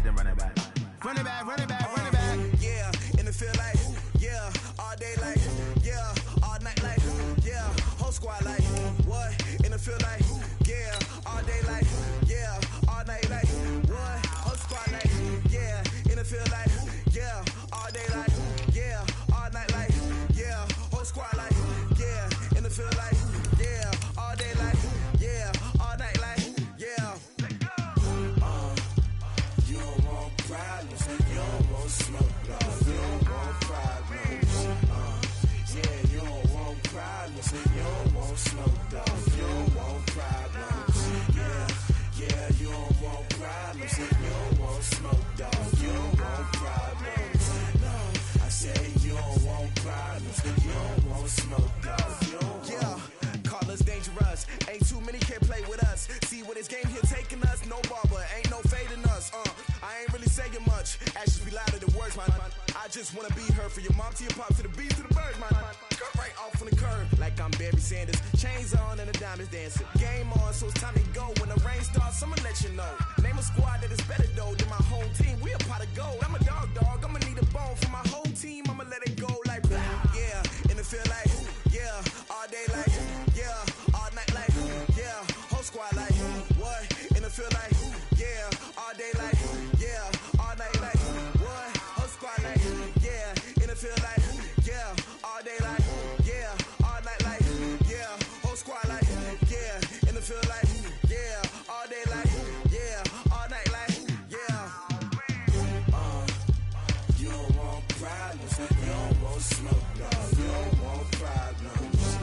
then run it back. Run it back, run it back, run it back. Yeah, in the field like, yeah, all day like, yeah, all night like, yeah, whole squad like, what? In the field like, yeah, all day like, yeah, all night like, what? Whole squad like, yeah, in the field like, yeah, all day like, yeah, all night like, yeah, whole squad like, yeah, in the field like, yeah, all day like, yeah, all night like, yeah. You don't want problems, you don't want smoke, dog. You don't want problems. Yeah, you don't want problems, you don't want smoke, dog. You don't want problems. Yeah, you don't want problems, you don't want smoke, dog. You don't want problems. No, I say you don't want problems, you don't want smoke, dog. You don't want. Call us dangerous. Ain't too many can play with us. See what this game here taking us. No barber, ain't no fading us. I ain't really saying much. Actions be louder than words, man. I just wanna be heard. For your mom to your pop to the beat to the bird, man. Cut right off on the curb like I'm Barry Sanders. Chains on and the diamonds dancing. Game on, so it's time to go. When the rain starts, I'ma let you know. Name a squad that is better though than my home team. We a pot of gold. I'm a dog. I'ma need a bone for my whole team. I'ma let it go like blah. Yeah, in the field like, yeah, all day like, yeah, all night like, yeah, whole squad like, what? In the field like, yeah, all day like, yeah, all night like, what? Whole squad like, yeah, in the field like, yeah, all day like, yeah, all night like, yeah, whole squad like, yeah, in the field like, yeah, all day like, yeah, all night like, yeah. You don't want problems, you don't want smoke, dog. You don't want problems.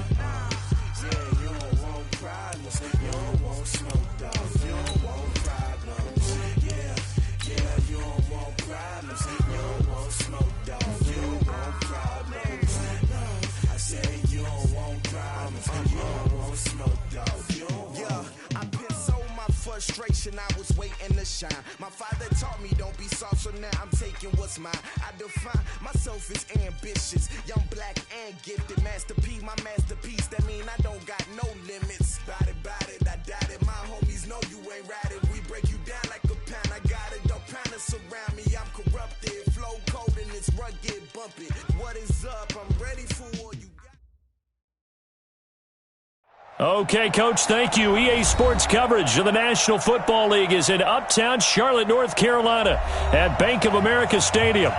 Yeah, you don't want problems, you don't want smoke, dog. You don't want problems. Yeah, you don't want problems, you don't want smoke, dog. You don't want problems. No, I say you don't want problems, you don't want smoke, dog. You don't want. Yeah, I been so my frustration, I was waiting to shine. My father taught me don't be soft, so now I'm taking what's mine. I define myself as ambitious, young, black, and gifted. Master P, my masterpiece, that mean I don't got no limits. Bout it, I doubt it. My homies know you ain't ratted. We break you down like a pound. I got it, don't pound to surround me. I'm corrupted, flow cold and it's rugged, bumpy. What is up? I'm ready for all you got. Okay, Coach, thank you. EA Sports coverage of the National Football League is in uptown Charlotte, North Carolina at Bank of America Stadium.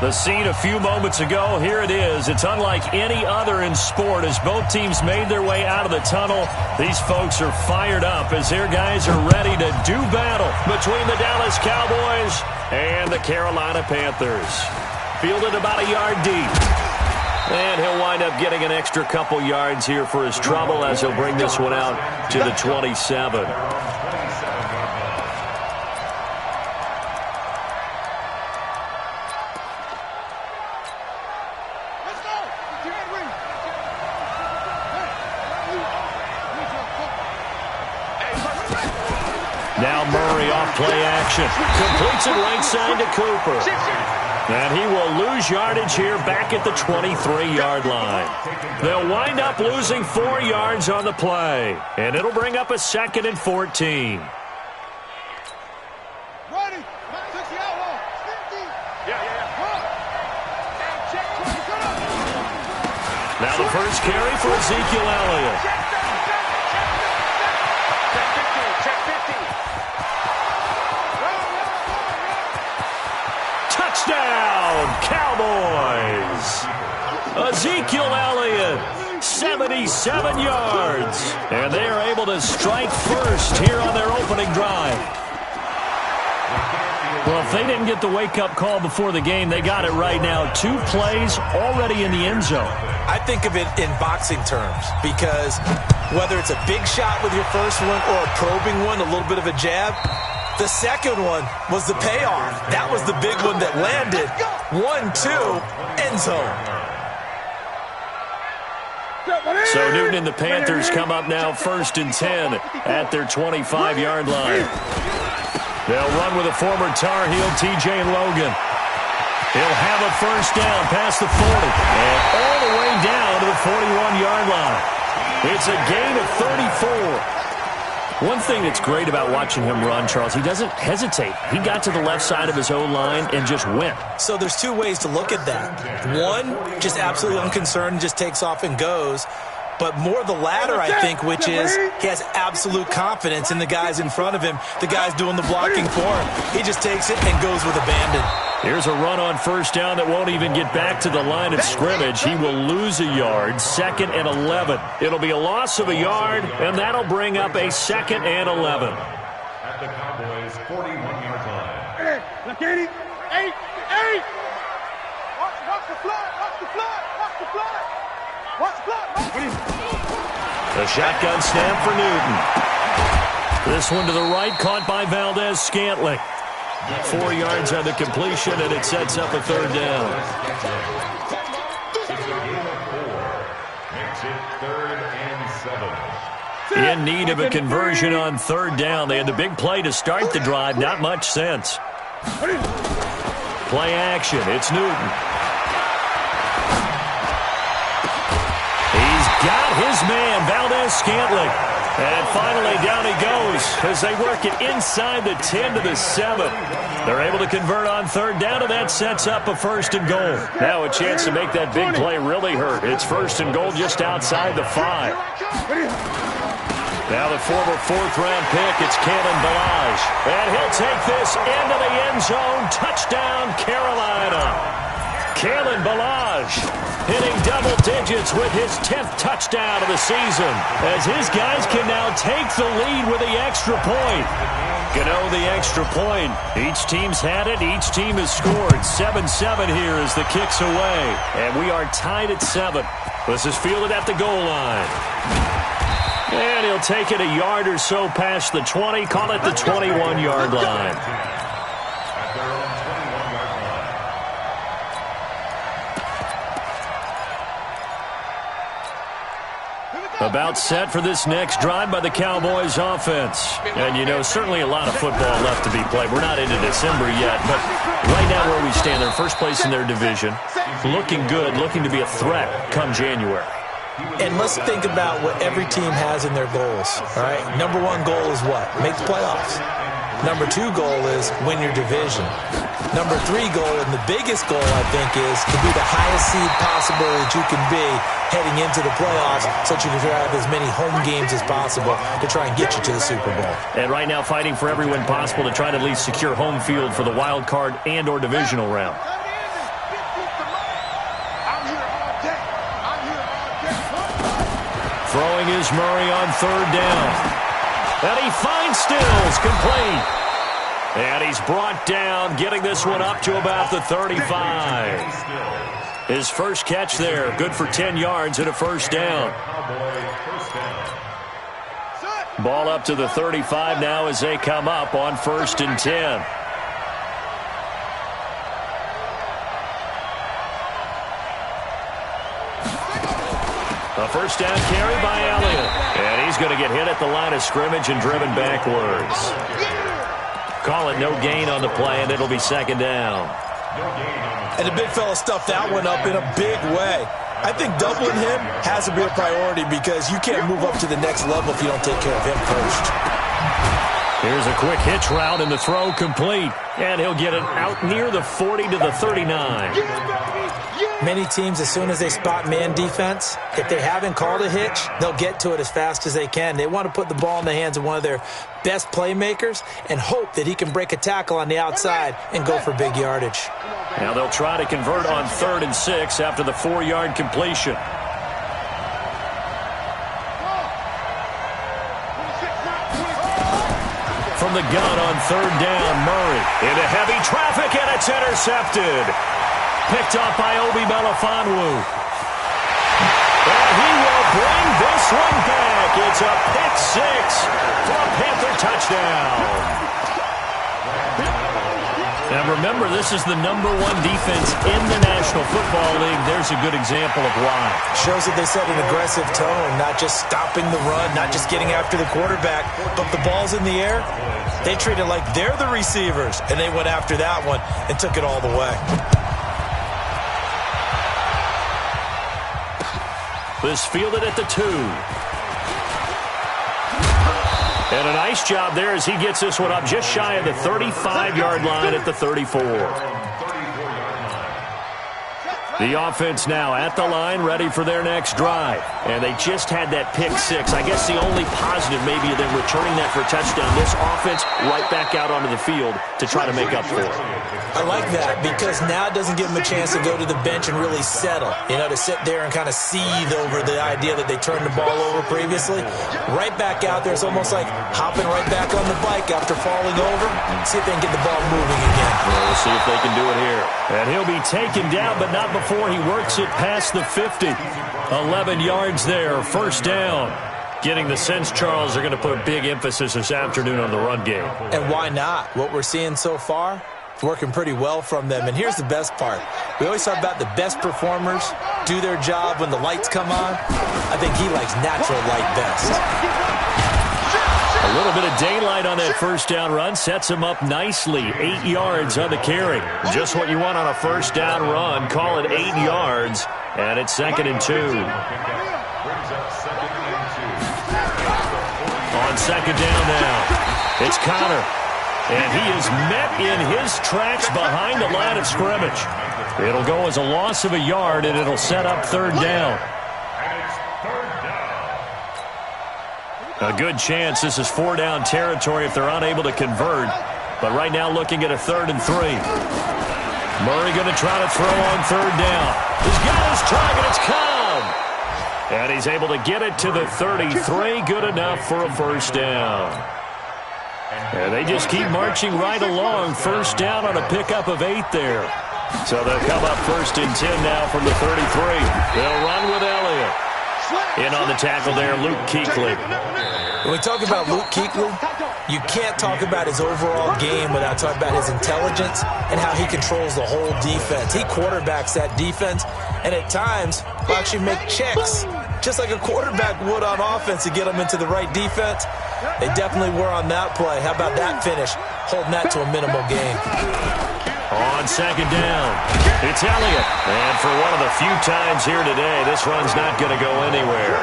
The scene a few moments ago, here it is. It's unlike any other in sport as both teams made their way out of the tunnel. These folks are fired up as their guys are ready to do battle between the Dallas Cowboys and the Carolina Panthers. Fielded about a yard deep. And he'll wind up getting an extra couple yards here for his trouble as he'll bring this one out to the 27. Now Murray off play action. Completes it right side to Cooper. And he will lose yardage here back at the 23-yard line. They'll wind up losing 4 yards on the play. And it'll bring up a 2nd and 14. Now the first carry for Ezekiel Elliott. Touchdown, Cowboys! Ezekiel Elliott, 77 yards. And they are able to strike first here on their opening drive. Well, if they didn't get the wake-up call before the game, they got it right now. 2 plays already in the end zone. I think of it in boxing terms because whether it's a big shot with your first one or a probing one, a little bit of a jab, the second one was the payoff. That was the big one that landed. 1-2, end zone. So Newton and the Panthers come up now 1st and 10 at their 25-yard line. They'll run with a former Tar Heel, T.J. Logan. He'll have a first down past the 40 and all the way down to the 41-yard line. It's a gain of 34. One thing that's great about watching him run, Charles, he doesn't hesitate. He got to the left side of his own line and just went. So there's two ways to look at that. One, just absolutely unconcerned, just takes off and goes. But more the latter, I think, which is he has absolute confidence in the guys in front of him, the guys doing the blocking for him. He just takes it and goes with abandon. Here's a run on first down that won't even get back to the line of scrimmage. He will lose a yard, 2nd and 11. It'll be a loss of a yard, and that'll bring up a 2nd and 11. At the Cowboys' 41-yard line. Look at it. 8. Watch the flood. Watch the flood. Watch the flood. Watch the flood. The shotgun snap for Newton. This one to the right, caught by Valdez-Scantling. 4 yards on the completion, and it sets up a 3rd down. It's a game of 4. Makes it 3rd and 7. In need of a conversion on 3rd down. They had the big play to start the drive. Not much sense. Play action. It's Newton. He's got his man, Valdez-Scantling. And finally, down he goes as they work it inside the 10 to the 7. They're able to convert on 3rd down, and that sets up a 1st and goal. Now a chance to make that big play really hurt. It's 1st and goal just outside the 5. Now the former 4th-round pick, it's Kalen Ballage. And he'll take this into the end zone. Touchdown, Carolina. Kalen Ballage hitting double digits with his 10th touchdown of the season, as his guys can now take the lead with the extra point. Gano, the extra point. Each team's had it. Each team has scored. 7-7 here as the kick's away. And we are tied at 7. This is fielded at the goal line. And he'll take it a yard or so past the 20. Call it the 21-yard line. About set for this next drive by the Cowboys offense. And, you know, certainly a lot of football left to be played. We're not into December yet, but right now where we stand, they're first place in their division. Looking good, looking to be a threat come January. And let's think about what every team has in their goals, all right? Number 1 goal is what? Make the playoffs. Number 2 goal is win your division. Number 3 goal, and the biggest goal, I think, is to be the highest seed possible that you can be heading into the playoffs so that you can have as many home games as possible to try and get you to the Super Bowl. And right now fighting for every win possible to try to at least secure home field for the wild card and or divisional round. Throwing is Murray on 3rd down. And he finds Stills, complete. And he's brought down, getting this one up to about the 35. His first catch there, good for 10 yards and a 1st down. Ball up to the 35 now as they come up on 1st and 10. A 1st down carry by Elliott. And he's going to get hit at the line of scrimmage and driven backwards. Call it no gain on the play, and it'll be 2nd down. And the big fella stuffed that one up in a big way. I think doubling him has to be a priority because you can't move up to the next level if you don't take care of him first. Here's a quick hitch route, and the throw complete. And he'll get it out near the 40 to the 39. Many teams, as soon as they spot man defense, if they haven't called a hitch, they'll get to it as fast as they can. They want to put the ball in the hands of one of their best playmakers and hope that he can break a tackle on the outside and go for big yardage. Now they'll try to convert on 3rd and 6 after the 4-yard completion. From the gun on 3rd down, Murray into heavy traffic, and it's intercepted. Picked off by Obi Melifonwu. And he will bring this one back. It's a pick 6 for a Panther touchdown. Now remember, this is the number 1 defense in the National Football League. There's a good example of why. Shows that they set an aggressive tone, not just stopping the run, not just getting after the quarterback, but the ball's in the air. They treat it like they're the receivers, and they went after that one and took it all the way. This fielded at the 2. And a nice job there as he gets this one up just shy of the 35-yard line at the 34. The offense now at the line, ready for their next drive. And they just had that pick six. I guess the only positive maybe of them returning that for a touchdown. This offense right back out onto the field to try to make up for it. I like that because now it doesn't give them a chance to go to the bench and really settle. To sit there and kind of seethe over the idea that they turned the ball over previously. Right back out there. It's almost like hopping right back on the bike after falling over. See if they can get the ball moving again. Well, we'll see if they can do it here. And he'll be taken down, but not before he works it past the 50. 11 yards there, first down. Getting the sense, Charles, they're going to put a big emphasis this afternoon on the run game. And why not? What we're seeing so far, it's working pretty well from them. And here's the best part. We always talk about the best performers do their job when the lights come on. I think he likes natural light best. A little bit of daylight on that first down run sets him up nicely. 8 yards on the carry. Just what you want on a first down run. Call it 8 yards, and it's 2nd and 2. On 2nd down now, it's Connor. And he is met in his tracks behind the line of scrimmage. It'll go as a loss of a yard, and it'll set up 3rd down. A good chance this is 4-down territory if they're unable to convert. But right now looking at a 3rd and 3. Murray going to try to throw on 3rd down. He's got his target. It's Cobb. And he's able to get it to the 33. Good enough for a first down. And they just keep marching right along. First down on a pickup of 8 there. So they'll come up 1st and 10 now from the 33. They'll run with Elliott. In on the tackle there, Luke Kuechly. When we talk about Luke Kuechly, you can't talk about his overall game without talking about his intelligence and how he controls the whole defense. He quarterbacks that defense, and at times will actually make checks, just like a quarterback would on offense to get them into the right defense. They definitely were on that play. How about that finish, holding that to a minimal gain. On 2nd down, it's Elliott. And for one of the few times here today, this run's not going to go anywhere.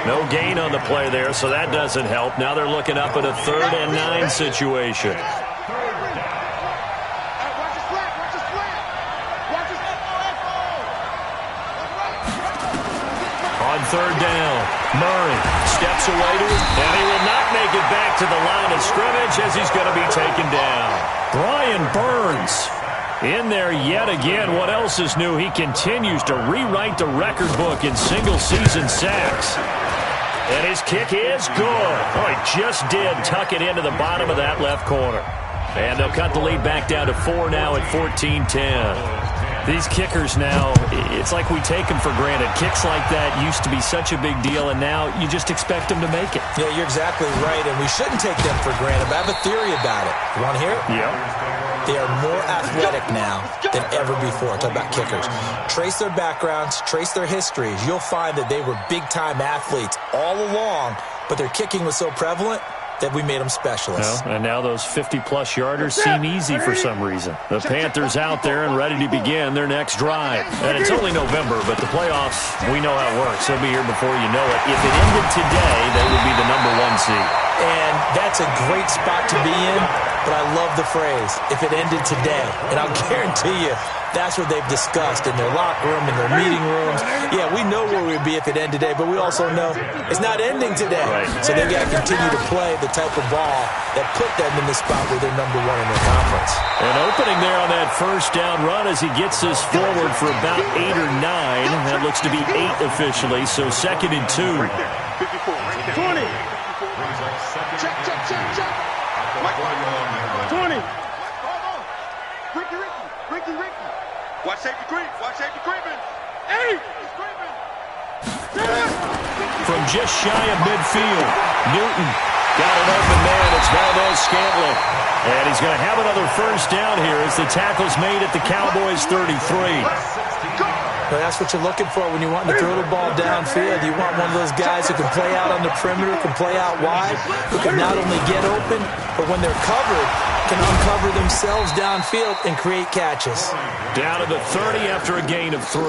No gain on the play there, so that doesn't help. Now they're looking up at a 3rd and 9 situation. On 3rd down, Murray steps away to it, and he will not make it back to the line of scrimmage as he's going to be taken down. Brian Burns in there yet again. What else is new? He continues to rewrite the record book in single-season sacks. And his kick is good. Oh, he just did tuck it into the bottom of that left corner. And they'll cut the lead back down to 4 now at 14-10. These kickers now, it's like we take them for granted. Kicks like that used to be such a big deal, and now you just expect them to make it. Yeah, you're exactly right, and we shouldn't take them for granted, but I have a theory about it. You want to hear it? Yeah. They are more athletic now than ever before. Talk about kickers. Trace their backgrounds, trace their histories. You'll find that they were big-time athletes all along, but their kicking was so prevalent that we made them specialists. And now those 50-plus yarders seem easy for some reason. The Panthers out there and ready to begin their next drive. And it's only November, but the playoffs, we know how it works. They'll be here before you know it. If it ended today, they would be the #1 seed. And that's a great spot to be in, but I love the phrase, if it ended today. And I'll guarantee you, that's what they've discussed in their locker room, in their meeting rooms. Yeah, we know where we'd be if it ended today, but we also know it's not ending today. Right. So they've got to continue to play the type of ball that put them in the spot where they're #1 in their conference. An opening there on that first down run as he gets this forward for about 8 or 9. That looks to be 8 officially, so 2nd and 2. 20. Check. 20. Ricky. Watch safety creeping. 8. He's creeping. From just shy of midfield, Newton got an open man. It's Valdez-Scantling. And he's going to have another first down here as the tackle's made at the Cowboys' 33. Well, that's what you're looking for when you want to throw the ball downfield. You want one of those guys who can play out on the perimeter, can play out wide, who can not only get open, but when they're covered, can uncover themselves downfield and create catches. Down to the 30 after a gain of 3.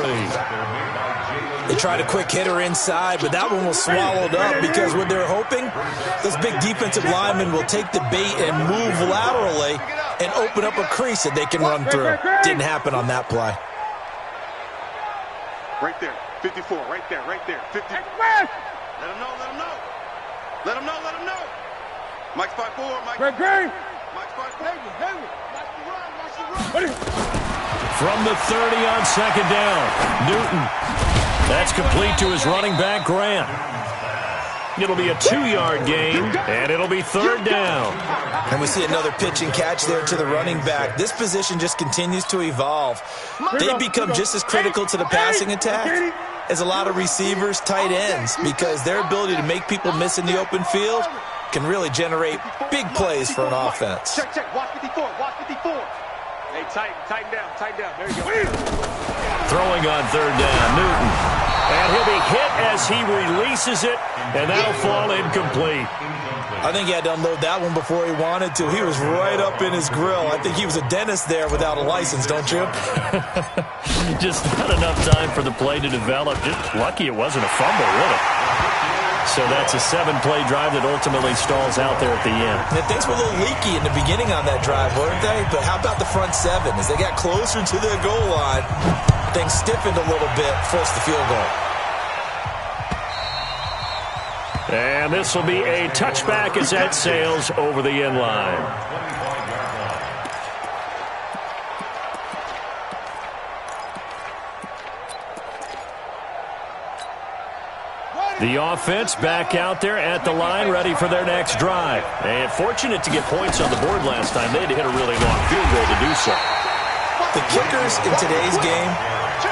They tried a quick hitter inside, but that one was swallowed up because what they're hoping, those big defensive linemen will take the bait and move laterally and open up a crease that they can run through. Didn't happen on that play. Right there, 54, right there, 50. Let him know, let him know. Let him know, let him know. Mike's 5'4", Mike. Mike's 5'4". Watch the run. From the 30 on second down, Newton. That's complete to his running back, Grant. It'll be a 2-yard gain, and it'll be third down. And we see another pitch and catch there to the running back. This position just continues to evolve. They become just as critical to the passing attack as a lot of receivers, tight ends, because their ability to make people miss in the open field can really generate big plays for an offense. Check. Watch 54. Hey, tighten down. There you go. Throwing on third down, Newton. And he'll be hit as he releases it, and that'll fall incomplete. I think he had to unload that one before he wanted to. He was right up in his grill. I think he was a dentist there without a license, don't you? Just not enough time for the play to develop. Just lucky it wasn't a fumble, really. So that's a 7-play drive that ultimately stalls out there at the end. And things were a little leaky in the beginning on that drive, weren't they? But how about the front 7? As they got closer to the goal line, things stiffened a little bit, forced the field goal. And this will be a touchback as that sails over the end line. The offense back out there at the line, ready for their next drive. And fortunate to get points on the board last time. They had to hit a really long field goal to do so. The kickers in today's game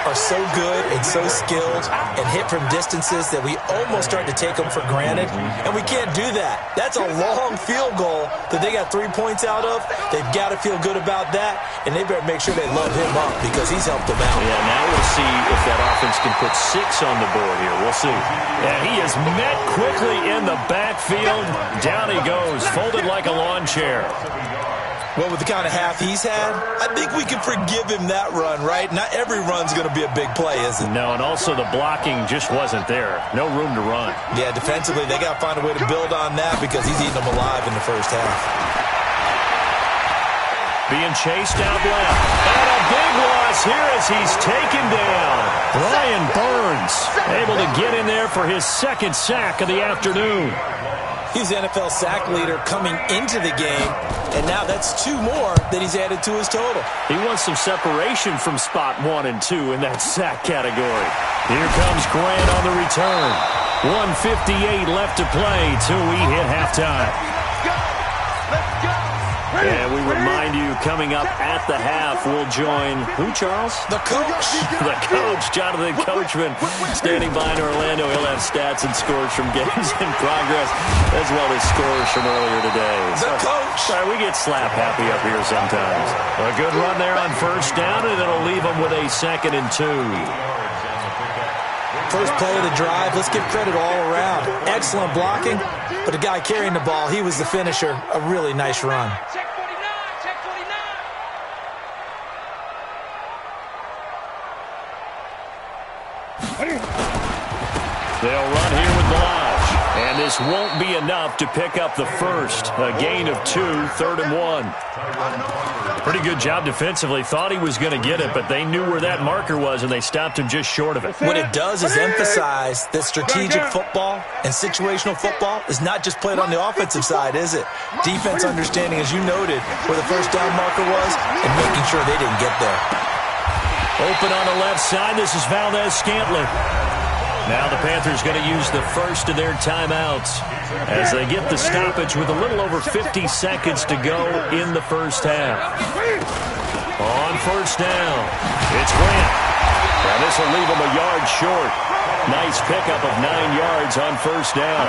are so good and so skilled and hit from distances that we almost start to take them for granted, and we can't do that. That's a long field goal that they got 3 points out of. They've got to feel good about that, and they better make sure they load him up because he's helped them out. Yeah, now we'll see if that offense can put 6 on the board here. We'll see. Yeah, he is met quickly in the backfield. Down he goes, folded like a lawn chair. Well, with the kind of half he's had, I think we can forgive him that run, right? Not every run's going to be a big play, is it? No, and also the blocking just wasn't there. No room to run. Yeah, defensively, they got to find a way to build on that because he's eating them alive in the first half. Being chased out left. And a big loss here as he's taken down. Brian Burns able to get in there for his second sack of the afternoon. He's the NFL sack leader coming into the game, and now that's 2 more that he's added to his total. He wants some separation from spot 1 and 2 in that sack category. Here comes Grant on the return. 1:58 left to play till we hit halftime. Let's go. And we remind you, coming up at the half, we'll join who, Charles? The coach. The coach, Jonathan Coachman, standing by in Orlando. He'll have stats and scores from games in progress, as well as scores from earlier today. The coach. Sorry, we get slap happy up here sometimes. A good run there on first down, and it'll leave them with a 2nd and 2. First play of the drive, let's give credit all around. Excellent blocking, but the guy carrying the ball, he was the finisher. A really nice run. Check 49. They'll run here with Blige. And this won't be enough to pick up the first. A gain of 2, 3rd and 1. Pretty good job defensively. Thought he was going to get it, but they knew where that marker was, and they stopped him just short of it. What it does is emphasize that strategic football and situational football is not just played on the offensive side, is it? Defense understanding, as you noted, where the first down marker was and making sure they didn't get there. Open on the left side. This is Valdez-Scantling. Now the Panthers going to use the first of their timeouts as they get the stoppage with a little over 50 seconds to go in the first half. On first down, it's Grant. Now this will leave him a yard short. Nice pickup of 9 yards on first down.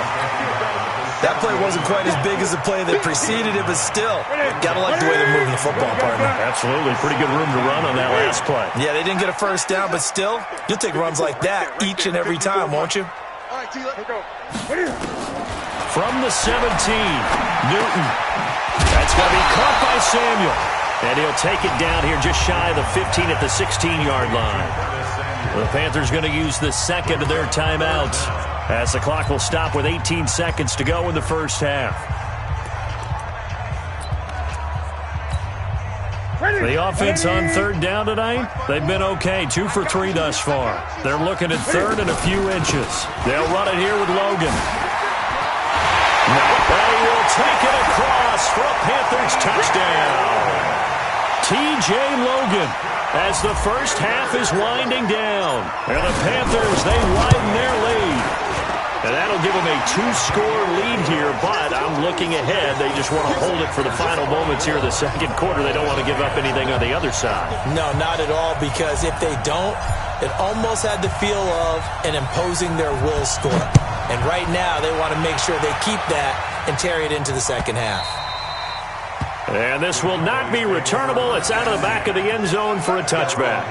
That play wasn't quite as big as the play that preceded it, but still, got to like the way they're moving the football, partner. Absolutely. Pretty good room to run on that last play. Yeah, they didn't get a first down, but still, you'll take runs like that each and every time, won't you? All right, T, let's go. From the 17, Newton. That's going to be caught by Samuel. And he'll take it down here just shy of the 15 at the 16-yard line. The Panthers going to use the second of their timeouts as the clock will stop with 18 seconds to go in the first half. The offense on third down tonight, they've been okay. 2 for 3 thus far. They're looking at third and a few inches. They'll run it here with Logan. They will take it across for a Panthers touchdown. T.J. Logan as the first half is winding down. And the Panthers, they widen their lead. And that'll give them a 2-score lead here, but I'm looking ahead. They just want to hold it for the final moments here of the second quarter. They don't want to give up anything on the other side. No, not at all, because if they don't, it almost had the feel of an imposing their will score. And right now, they want to make sure they keep that and carry it into the second half. And this will not be returnable. It's out of the back of the end zone for a touchback.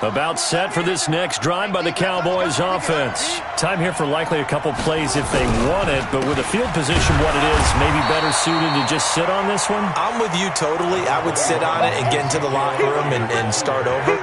About set for this next drive by the Cowboys offense. Time here for likely a couple plays if they want it, but with the field position what it is, maybe better suited to just sit on this one? I'm with you totally. I would sit on it and get into the locker room and start over.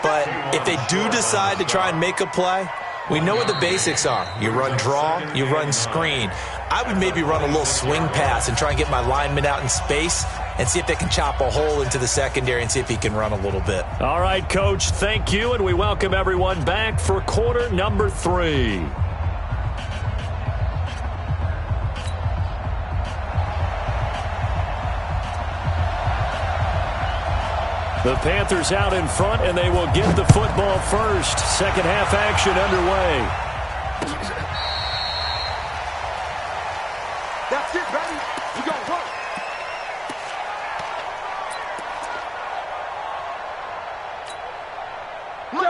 But if they do decide to try and make a play, we know what the basics are. You run draw, you run screen. I would maybe run a little swing pass and try and get my lineman out in space and see if they can chop a hole into the secondary and see if he can run a little bit. All right, Coach, thank you, and we welcome everyone back for quarter number 3. The Panthers out in front, and they will get the football first. Second half action underway. That's it, baby. We got work.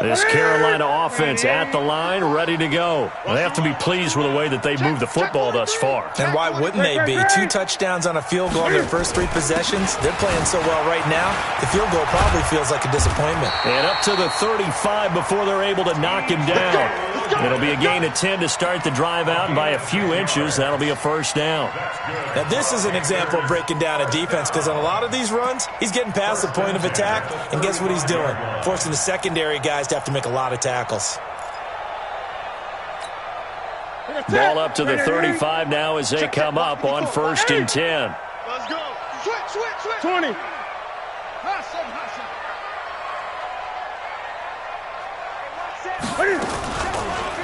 This Carolina offense at the line, ready to go. They have to be pleased with the way that they've moved the football thus far. And why wouldn't they be? 2 touchdowns on a field goal in their first 3 possessions. They're playing so well right now, the field goal probably feels like a disappointment. And up to the 35 before they're able to knock him down. It'll be a gain of 10 to start the drive out, and by a few inches, that'll be a first down. Now, this is an example of breaking down a defense, because on a lot of these runs, he's getting past the point of attack, and guess what he's doing? Forcing the secondary guys to have to make a lot of tackles. Ball up to the 35 now as they come up on 1st and 10. Let's go. Switch. 20. Hot shot.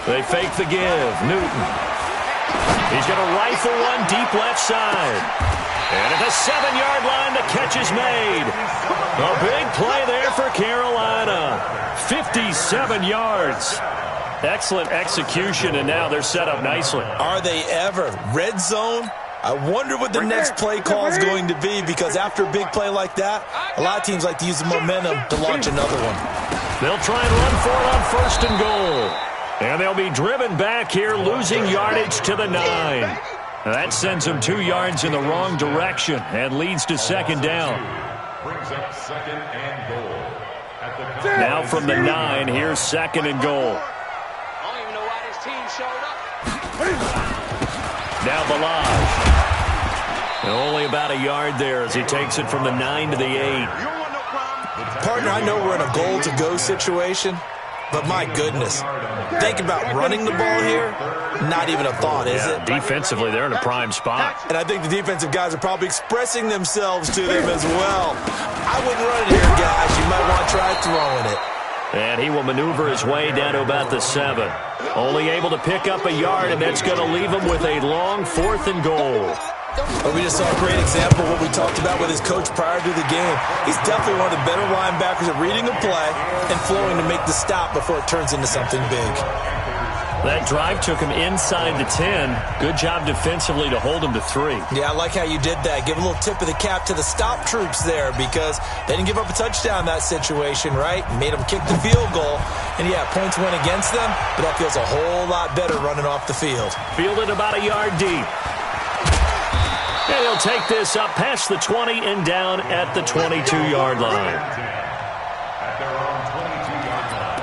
They fake the give. Newton. He's going to rifle one deep left side. And at the 7-yard line, the catch is made. A big play there for Carolina. 57 yards. Excellent execution, and now they're set up nicely. Are they ever? Red zone? I wonder what the next play call is going to be, because after a big play like that, a lot of teams like to use the momentum to launch another one. They'll try and run for it on 1st and goal. And they'll be driven back here, losing yardage to the 9. That sends them 2 yards in the wrong direction and leads to 2nd down. Brings up 2nd and goal. Now from the 9, here's 2nd and goal. I don't even know why this team showed up. Now Balaj. Only about a yard there as he takes it from the 9 to the 8. Partner, I know we're in a goal-to-go situation, but my goodness, think about running the ball here. Not even a thought, is it? Defensively, they're in a prime spot. And I think the defensive guys are probably expressing themselves to them as well. I wouldn't run it here, guys. You might want to try throwing it. And he will maneuver his way down to about the 7. Only able to pick up a yard, and that's going to leave him with a long 4th and goal. But we just saw a great example of what we talked about with his coach prior to the game. He's definitely one of the better linebackers at reading a play and flowing to make the stop before it turns into something big. That drive took him inside the 10. Good job defensively to hold him to 3. Yeah, I like how you did that. Give a little tip of the cap to the stop troops there, because they didn't give up a touchdown in that situation, right? Made them kick the field goal. And, yeah, points went against them, but that feels a whole lot better running off the field. Fielded about a yard deep. And he'll take this up past the 20 and down at the 22-yard line. At their own 22-yard line.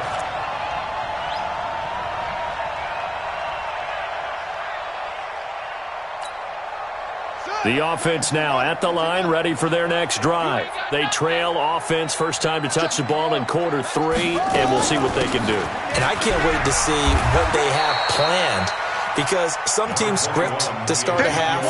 The offense now at the line, ready for their next drive. They trail offense, first time to touch the ball in quarter 3, and we'll see what they can do. And I can't wait to see what they have planned, because some teams script to start a half.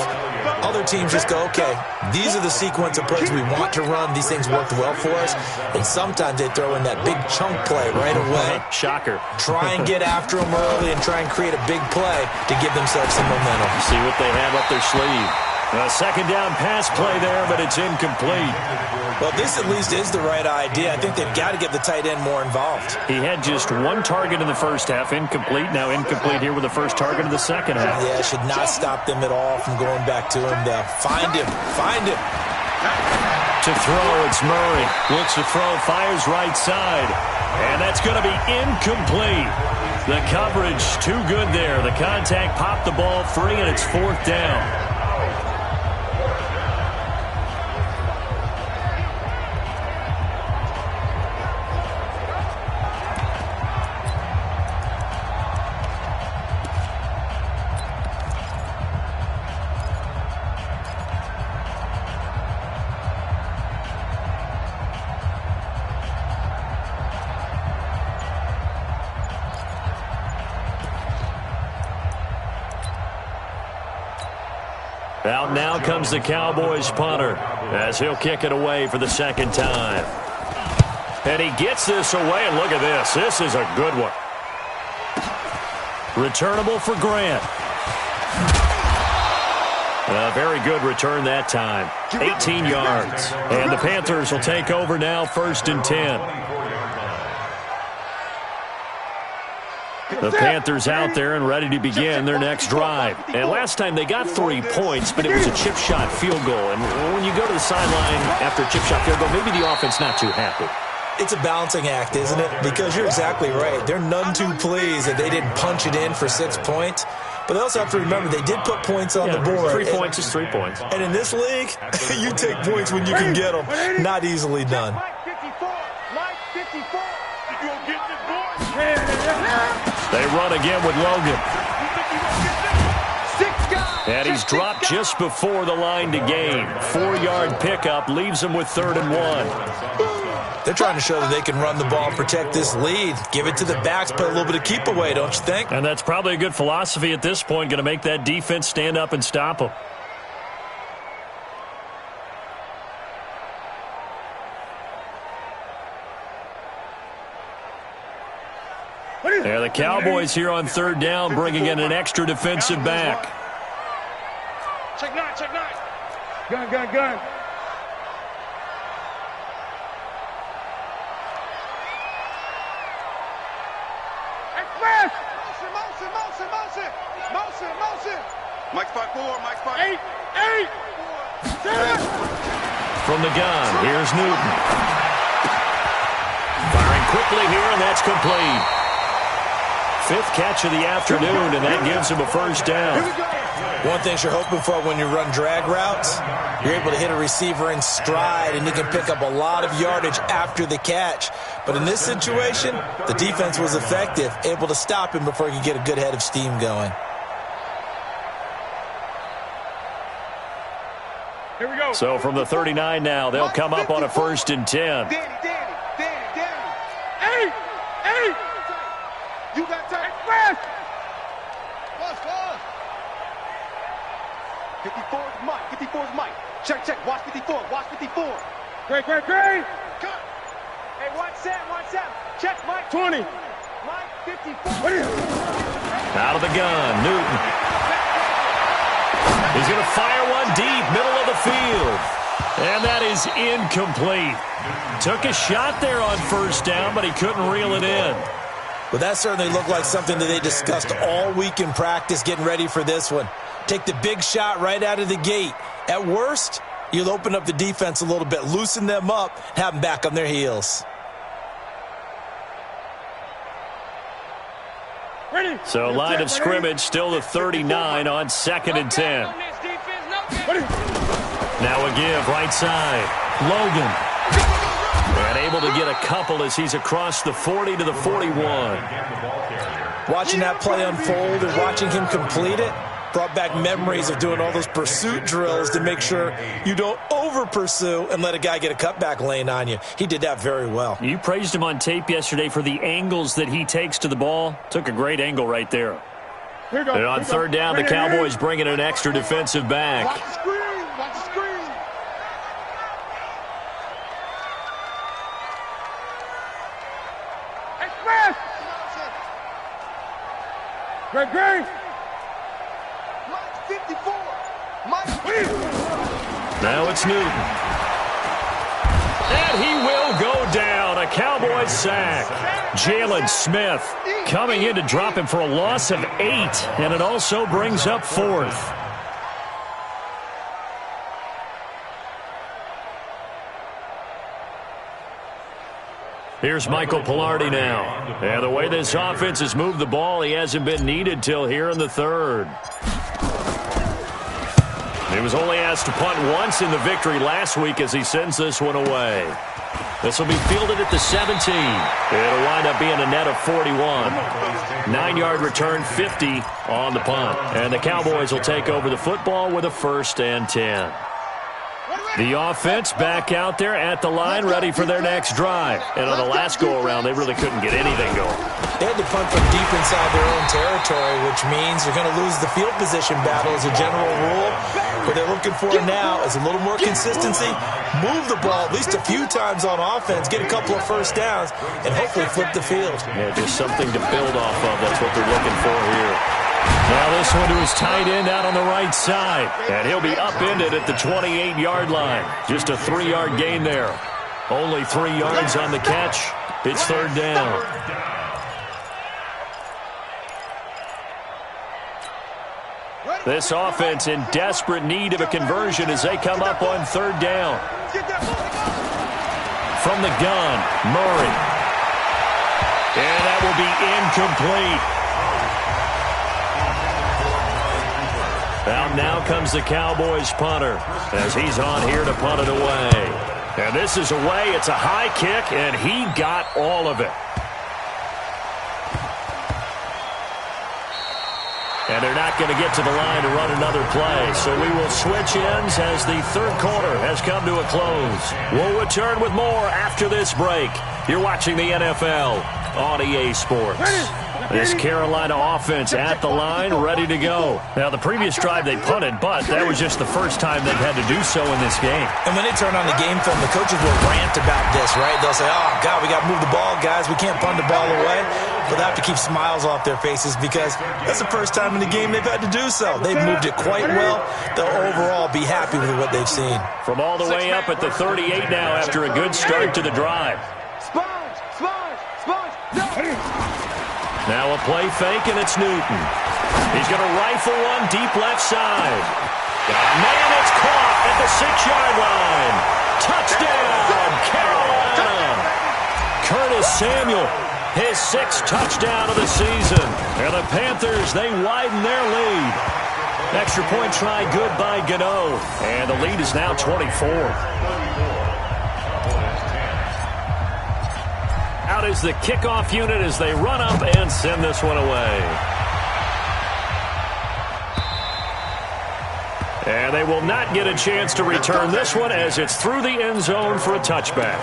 Other teams just go, okay, these are the sequence of plays we want to run. These things worked well for us. And sometimes they throw in that big chunk play right away. Shocker. Try and get after them early and try and create a big play to give themselves some momentum. See what they have up their sleeve. A second down pass play there, but it's incomplete. Well, this at least is the right idea. I think they've got to get the tight end more involved. He had just one target in the first half, incomplete. Now incomplete here with the first target of the second half. Yeah, should not stop them at all from going back to him. They'll find him. To throw, it's Murray. Looks to throw, fires right side. And that's going to be incomplete. The coverage too good there. The contact popped the ball free, and it's 4th down. Out now comes the Cowboys punter as he'll kick it away for the second time. And he gets this away, and look at this. This is a good one. Returnable for Grant. A very good return that time. 18 yards. And the Panthers will take over now, 1st and 10. The Panthers out there and ready to begin their next drive. And last time they got 3 points, but it was a chip shot field goal. And when you go to the sideline after a chip shot field goal, maybe the offense not too happy. It's a balancing act, isn't it? Because you're exactly right. They're none too pleased that they didn't punch it in for 6 points. But they also have to remember they did put points on the board. 3 points is 3 points. And in this league, you take points when you can get them. Not easily done. They run again with Logan. And he's dropped just before the line to gain. 4-yard pickup leaves him with 3rd and 1. They're trying to show that they can run the ball and protect this lead. Give it to the backs, play a little bit of keep away, don't you think? And that's probably a good philosophy at this point, going to make that defense stand up and stop them. There, the Cowboys here on 3rd down, bringing in an extra defensive back. Check 9. Gun. Hey, smash! Motion. Mike spot 4, Mike spot 8. From the gun, here's Newton. Firing quickly here, and that's complete. 5th catch of the afternoon, and that gives him a 1st down. One thing you're hoping for when you run drag routes, you're able to hit a receiver in stride, and you can pick up a lot of yardage after the catch. But in this situation, the defense was effective, able to stop him before he could get a good head of steam going. Here we go. So from the 39 now, they'll come up on a 1st and 10. Danny. Hey! You got time. Fast! Watch. 54's Mike. Check. Watch 54. Great. Cut. Hey, watch Sam. Check, Mike. 20. Mike, 54. Out of the gun, Newton. He's going to fire one deep, middle of the field. And that is incomplete. Took a shot there on 1st down, but he couldn't reel it in. Well, that certainly looked like something that they discussed all week in practice getting ready for this one. Take the big shot right out of the gate. At worst, you'll open up the defense a little bit, loosen them up, have them back on their heels. Ready. So line of scrimmage still the 39 on 2nd and 10. Now a give right side. Logan. And able to get a couple as he's across the 40 to the 41. Watching that play unfold and watching him complete it, Brought back memories of doing all those pursuit drills to make sure you don't over-pursue and let a guy get a cutback lane on you. He did that very well. You praised him on tape yesterday for the angles that he takes to the ball. Took a great angle right there. And on third down, the Cowboys bring in an extra defensive back. Watch the screen. Watch the screen. Hey, Smith. Greg. Mike 54. Mike. Now it's Newton. And he will go down. A Cowboys sack. Jalen Smith coming in to drop him for a loss of 8. And it also brings up 4th. Here's Michael Pilardi now. And the way this offense has moved the ball, he hasn't been needed till here in the 3rd. He was only asked to punt once in the victory last week as he sends this one away. This will be fielded at the 17. It'll wind up being a net of 41. 9-yard return, 50 on the punt. And the Cowboys will take over the football with a 1st and 10. The offense back out there at the line, ready for their next drive. And on the last go-around, they really couldn't get anything going. They had to punt from deep inside their own territory, which means you're going to lose the field position battle as a general rule. What they're looking for now is a little more consistency, move the ball at least a few times on offense, get a couple of first downs, and hopefully flip the field. Yeah, just something to build off of. That's what they're looking for here. Now this one to his tight end out on the right side. And he'll be upended at the 28-yard line. Just a 3-yard gain there. Only 3 yards on the catch. It's 3rd down. This offense in desperate need of a conversion as they come up on 3rd down. From the gun, Murray. And that will be incomplete. Now comes the Cowboys punter as he's on here to punt it away. And this is away. It's a high kick, and he got all of it. And they're not going to get to the line to run another play. So we will switch ends as the 3rd quarter has come to a close. We'll return with more after this break. You're watching the NFL on EA Sports. This Carolina offense at the line, ready to go. Now, the previous drive they punted, but that was just the first time they've had to do so in this game. And when they turn on the game film, the coaches will rant about this, right? They'll say, oh, God, we got to move the ball, guys. We can't punt the ball away. But they have to keep smiles off their faces because that's the first time in the game they've had to do so. They've moved it quite well. They'll overall be happy with what they've seen. From all the way up at the 38 now after a good start to the drive. Now a play fake, and it's Newton. He's going to rifle one deep left side. Man, it's caught at the 6-yard line. Touchdown, Carolina. Curtis Samuel, his 6th touchdown of the season. And the Panthers, they widen their lead. Extra point try good by Gano. And the lead is now 24. Out is the kickoff unit as they run up and send this one away. And they will not get a chance to return this one as it's through the end zone for a touchback.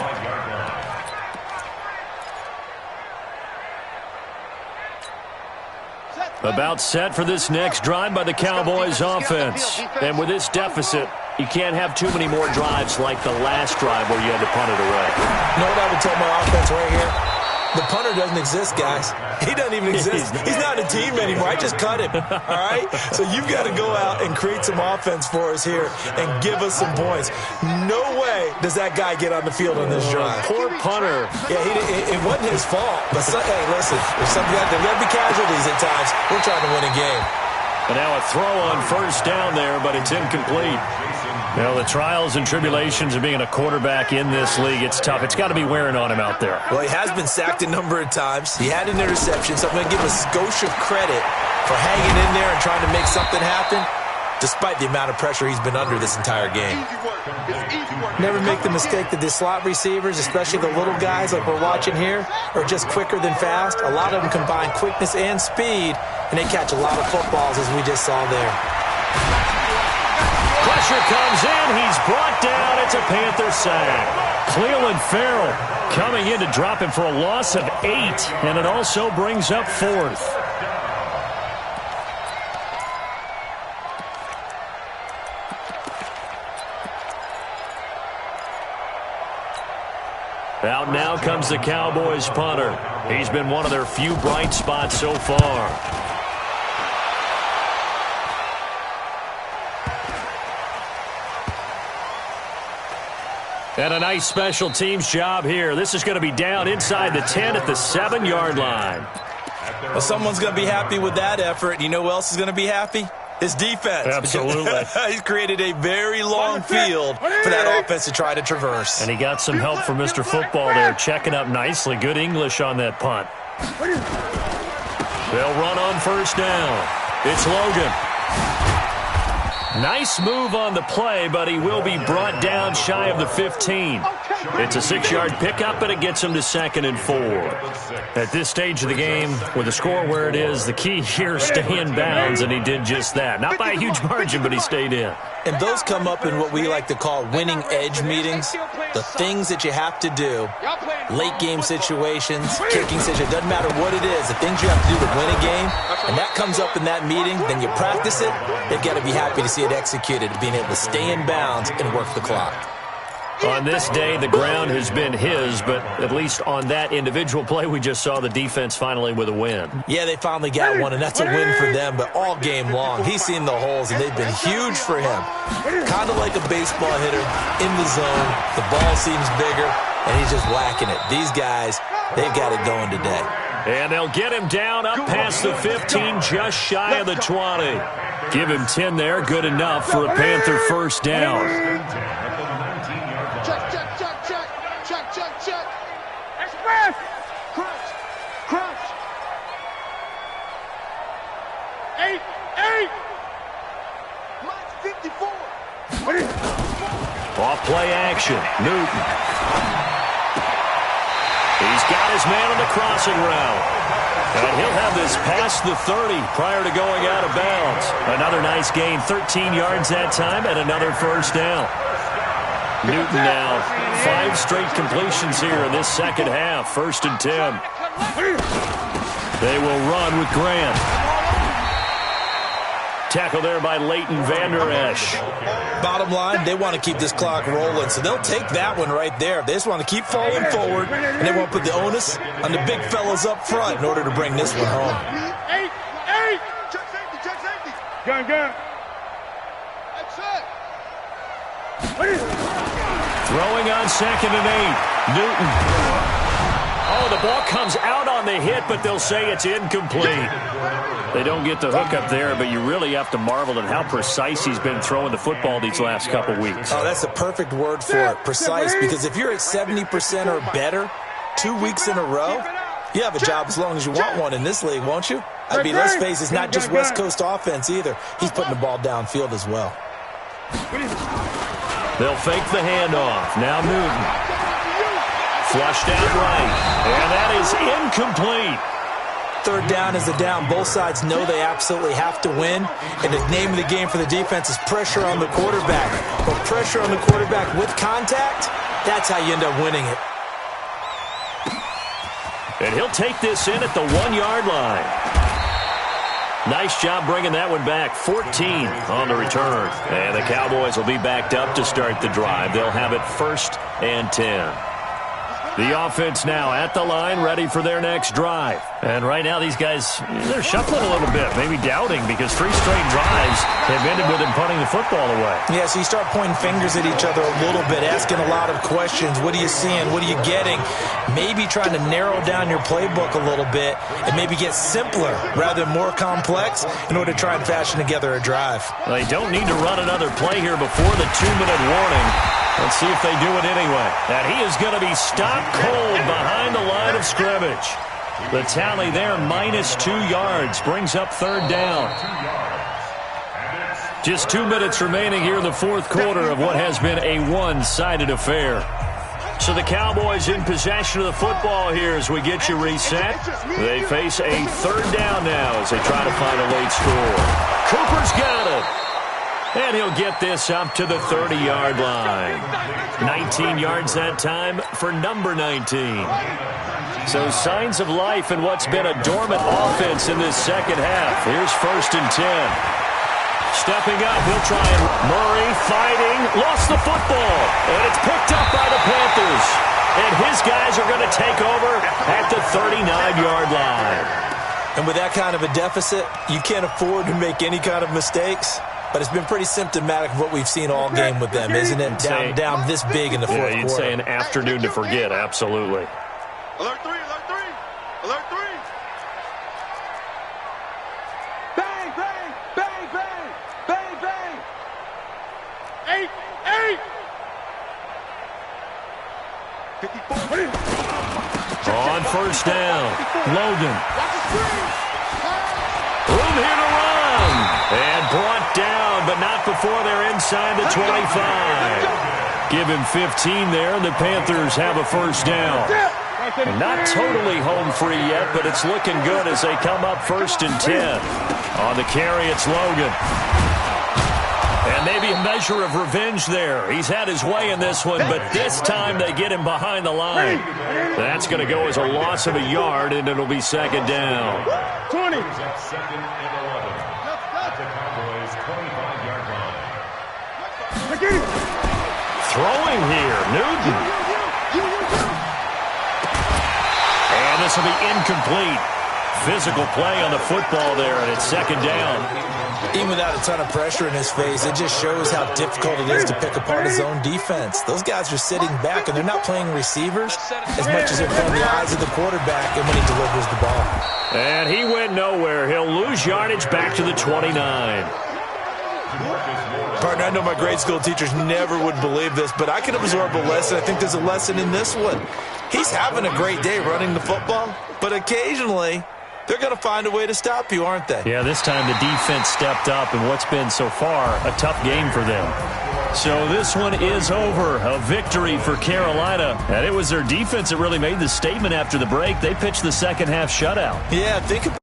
About set for this next drive by the Cowboys offense. And with this deficit, you can't have too many more drives like the last drive where you had to punt it away. You know what I would tell my offense right here? The punter doesn't exist, guys. He doesn't even exist. He's not a team anymore. I just cut him, all right? So you've got to go out and create some offense for us here and give us some points. No way does that guy get on the field on this drive. Poor punter. Yeah, it wasn't his fault. But hey, listen, there's got to be casualties at times. We're trying to win a game. And now a throw on 1st down there, but it's incomplete. Well, the trials and tribulations of being a quarterback in this league, it's tough. It's got to be wearing on him out there. Well, he has been sacked a number of times. He had an interception, so I'm going to give a skosh of credit for hanging in there and trying to make something happen. despite the amount of pressure he's been under this entire game. Never make the mistake that the slot receivers, especially the little guys like we're watching here, are just quicker than fast. A lot of them combine quickness and speed, and they catch a lot of footballs, as we just saw there. Pressure comes in. He's brought down. It's a Panther sack. Cleveland Farrell coming in to drop him for a loss of 8, and it also brings up 4th. Out now comes the Cowboys punter. He's been one of their few bright spots so far. And a nice special teams job here. This is going to be down inside the 10 at the 7-yard line. Well, someone's going to be happy with that effort. You know who else is going to be happy? His defense. Absolutely. He's created a very long field for that offense to try to traverse. And he got some help from Mr. Football there, checking up nicely. Good English on that punt. They'll run on first down. It's Logan. Nice move on the play, but he will be brought down shy of the 15. It's a 6-yard pickup, but it gets him to 2nd and 4. At this stage of the game, with the score where it is, the key here is stay in bounds, and he did just that. Not by a huge margin, but he stayed in. And those come up in what we like to call winning edge meetings. The things that you have to do, late game situations, kicking situations, doesn't matter what it is, the things you have to do to win a game, and that comes up in that meeting, then you practice it, they've got to be happy to see it executed, being able to stay in bounds and work the clock. On this day, the ground has been his, but at least on that individual play, we just saw the defense finally with a win. Yeah, they finally got one, and that's a win for them, but all game long, he's seen the holes, and they've been huge for him. Kind of like a baseball hitter in the zone. The ball seems bigger, and he's just whacking it. These guys, they've got it going today. And they'll get him down up past the 15, just shy of the 20. Give him 10 there, good enough for a Panther first down. Check. Express. Crunch. 8. Mine's 54. Off play action. Newton. He's got his man on the crossing route. And he'll have this past the 30 prior to going out of bounds. Another nice gain, 13 yards that time, and another first down. Newton now, 5 straight completions here in this second half. 1st and 10. They will run with Grant. Tackle there by Leighton Vander Esch. Bottom line, they want to keep this clock rolling, so they'll take that one right there. They just want to keep falling forward, and they won't put the onus on the big fellas up front in order to bring this one home. 8. Check safety. Gun. That's it. Throwing on 2nd and 8. Newton. Oh, the ball comes out on the hit, but they'll say it's incomplete. They don't get the hook up there, but you really have to marvel at how precise he's been throwing the football these last couple weeks. Oh, that's a perfect word for it, precise, because if you're at 70% or better 2 weeks in a row, you have a job as long as you want one in this league, won't you? I mean, let's face it, it's not just West Coast offense either. He's putting the ball downfield as well. They'll fake the handoff. Now Newton. Flushed out right. And that is incomplete. 3rd down is the down. Both sides know they absolutely have to win. And the name of the game for the defense is pressure on the quarterback. But pressure on the quarterback with contact, that's how you end up winning it. And he'll take this in at the 1-yard line. Nice job bringing that one back. 14 on the return. And the Cowboys will be backed up to start the drive. They'll have it 1st and 10. The offense now at the line, ready for their next drive. And right now these guys, they're shuffling a little bit, maybe doubting, because 3 straight drives have ended with them punting the football away. Yeah, so you start pointing fingers at each other a little bit, asking a lot of questions. What are you seeing? What are you getting? Maybe trying to narrow down your playbook a little bit and maybe get simpler rather than more complex in order to try and fashion together a drive. Well, they don't need to run another play here before the 2-minute warning. Let's see if they do it anyway. And he is going to be stopped cold behind the line of scrimmage. The tally there, -2 yards, brings up 3rd down. Just 2 minutes remaining here in the fourth quarter of what has been a one-sided affair. So the Cowboys in possession of the football here as we get you reset. They face a third down now as they try to find a late score. Cooper's got it. And he'll get this up to the 30-yard line. 19 yards that time for number 19. So signs of life in what's been a dormant offense in this second half. Here's 1st and 10. Stepping up, he'll try and Murray fighting, lost the football, and it's picked up by the Panthers. And his guys are going to take over at the 39-yard line. And with that kind of a deficit, you can't afford to make any kind of mistakes. But it's been pretty symptomatic of what we've seen all game with them, isn't it? Down this big in the fourth quarter. You'd say an afternoon to forget, absolutely. Alert 3, alert 3, alert 3. Bang, bang, bang, bang, bang, bang. 8, 8. 54. On 1st down, Logan. Room here to run. And brought down, but not before they're inside the 25. Give him 15 there, and the Panthers have a 1st down. Not totally home free yet, but it's looking good as they come up 1st and 10. On the carry, it's Logan. And maybe a measure of revenge there. He's had his way in this one, but this time they get him behind the line. That's going to go as a loss of a yard, and it'll be 2nd down. 20. Second and 11. At the Cowboys' 25-yard line. Throwing here, Newton. And this will be incomplete. Physical play on the football there, and it's 2nd down. Even without a ton of pressure in his face, it just shows how difficult it is to pick apart his own defense. Those guys are sitting back, and they're not playing receivers as much as they're playing the eyes of the quarterback and when he delivers the ball. And he went nowhere. He'll lose yardage back to the 29. Partner, I know my grade school teachers never would believe this, but I can absorb a lesson. I think there's a lesson in this one. He's having a great day running the football, but occasionally they're going to find a way to stop you, aren't they? Yeah, this time the defense stepped up in what's been so far a tough game for them. So this one is over. A victory for Carolina. And it was their defense that really made the statement after the break. They pitched the second half shutout. Yeah, think about